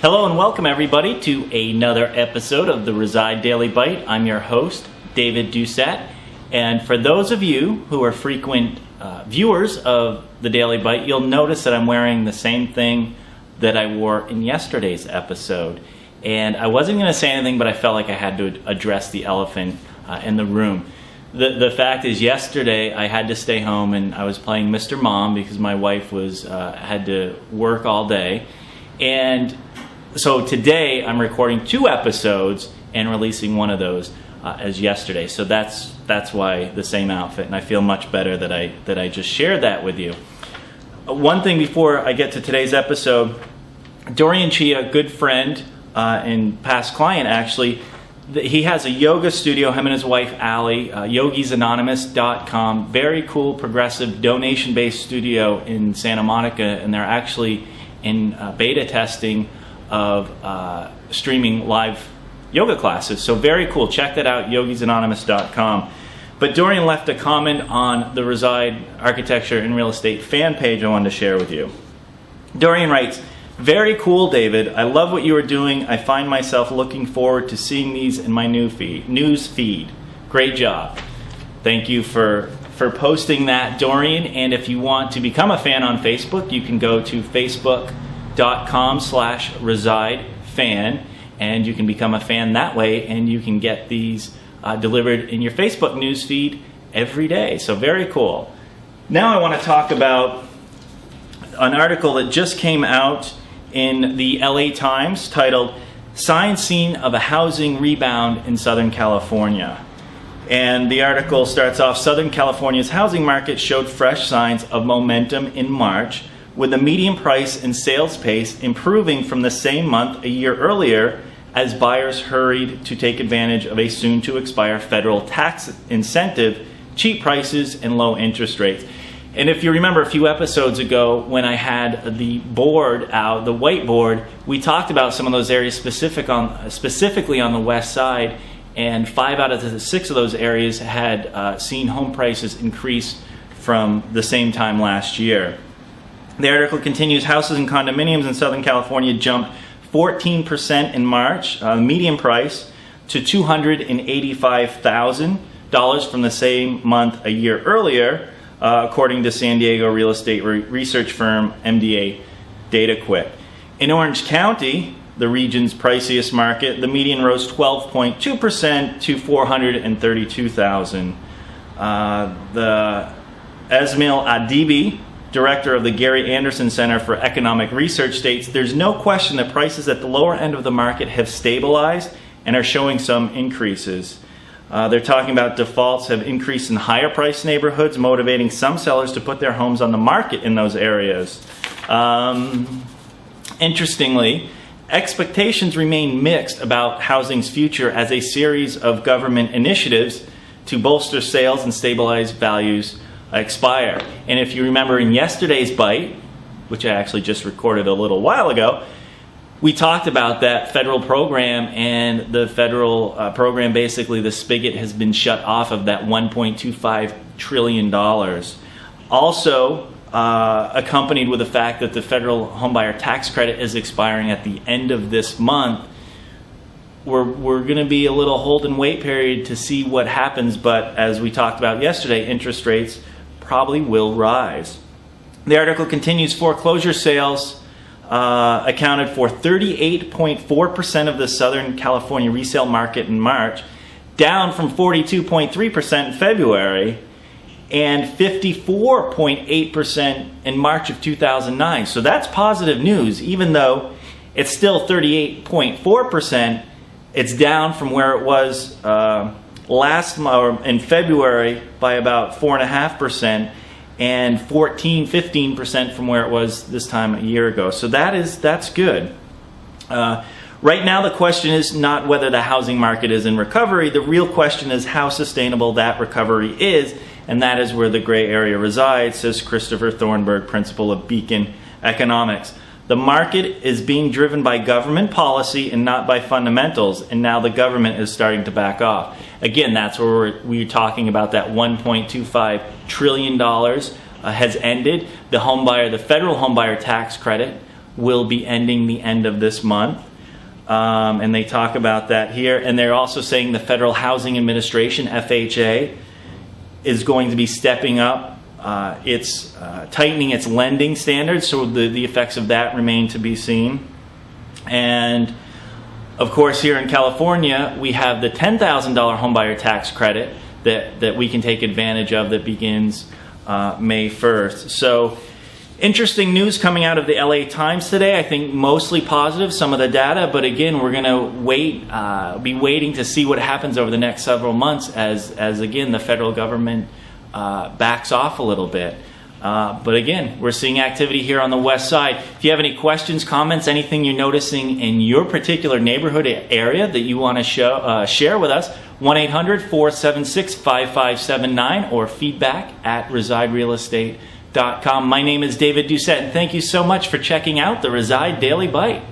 Hello and welcome everybody to another episode of the Reside Daily Bite. I'm your host, David Doucette. And for those of you who are frequent viewers of the Daily Bite, you'll notice that I'm wearing the same thing that I wore in yesterday's episode. And I wasn't going to say anything, but I felt like I had to address the elephant in the room. The fact is, yesterday I had to stay home and I was playing Mr. Mom because my wife had to work all day. And so today I'm recording 2 episodes and releasing one of those as yesterday. So that's why the same outfit, and I feel much better that I just shared that with you. One thing before I get to today's episode, Dorian Chia, a good friend and past client actually, he has a yoga studio, him and his wife Allie, yogisanonymous.com, very cool, progressive, donation-based studio in Santa Monica, and they're actually in beta testing of streaming live yoga classes. So very cool. Check that out, yogisanonymous.com. But Dorian left a comment on the Reside Architecture and Real Estate fan page I wanted to share with you. Dorian writes, "Very cool, David. I love what you are doing. I find myself looking forward to seeing these in my news feed. Great job." Thank you for posting that, Dorian. And if you want to become a fan on Facebook, you can go to facebook.com/residefan, and you can become a fan that way, and you can get these delivered in your Facebook news feed every day. So very cool. Now I want to talk about an article that just came out in the LA Times titled "Signs Seen of a Housing Rebound in Southern California." And the article starts off, Southern California's housing market showed fresh signs of momentum in March, with the median price and sales pace improving from the same month a year earlier as buyers hurried to take advantage of a soon-to-expire federal tax incentive, cheap prices, and low interest rates. And if you remember a few episodes ago when I had the board out, the whiteboard, we talked about some of those areas specifically on the west side, and 5 out of the 6 of those areas had seen home prices increase from the same time last year. The article continues, houses and condominiums in Southern California jumped 14% in March, median price, to $285,000 from the same month a year earlier, according to San Diego real estate research firm MDA DataQuick. In Orange County, the region's priciest market, the median rose 12.2% to $432,000. The Esmail Adibi, director of the Gary Anderson Center for Economic Research, states, "There's no question that prices at the lower end of the market have stabilized and are showing some increases." They're talking about defaults have increased in higher price neighborhoods, motivating some sellers to put their homes on the market in those areas. Interestingly, expectations remain mixed about housing's future as a series of government initiatives to bolster sales and stabilize values expire. And if you remember in yesterday's bite, which I actually just recorded a little while ago, we talked about that federal program, and the federal program, basically the spigot has been shut off of that $1.25 trillion. Also accompanied with the fact that the federal homebuyer tax credit is expiring at the end of this month, we're going to be a little hold and wait period to see what happens, but as we talked about yesterday, interest rates probably will rise. The article continues, foreclosure sales accounted for 38.4% of the Southern California resale market in March, down from 42.3% in February and 54.8% in March of 2009. So that's positive news. Even though it's still 38.4%, it's down from where it was in February by about 4.5%, and 15% from where it was this time a year ago. So that's good. Right now the question is not whether the housing market is in recovery. The real question is how sustainable that recovery is, and that is where the gray area resides, says Christopher Thornburg, principal of Beacon Economics. The market is being driven by government policy and not by fundamentals, and now the government is starting to back off. Again, that's where we're talking about that $1.25 trillion has ended. The federal homebuyer tax credit will be ending the end of this month. And they talk about that here. And they're also saying the Federal Housing Administration, FHA, is going to be stepping up. It's tightening its lending standards, so the effects of that remain to be seen. And of course, here in California, we have the $10,000 homebuyer tax credit that we can take advantage of that begins May 1st. So interesting news coming out of the LA Times today. I think mostly positive, some of the data, but again, we're going to be waiting to see what happens over the next several months as again, the federal government backs off a little bit. But again, we're seeing activity here on the west side. If you have any questions, comments, anything you're noticing in your particular neighborhood area that you want to share with us, 1-800-476-5579 or feedback@residerealestate.com. My name is David Doucette, and thank you so much for checking out the Reside Daily Bite.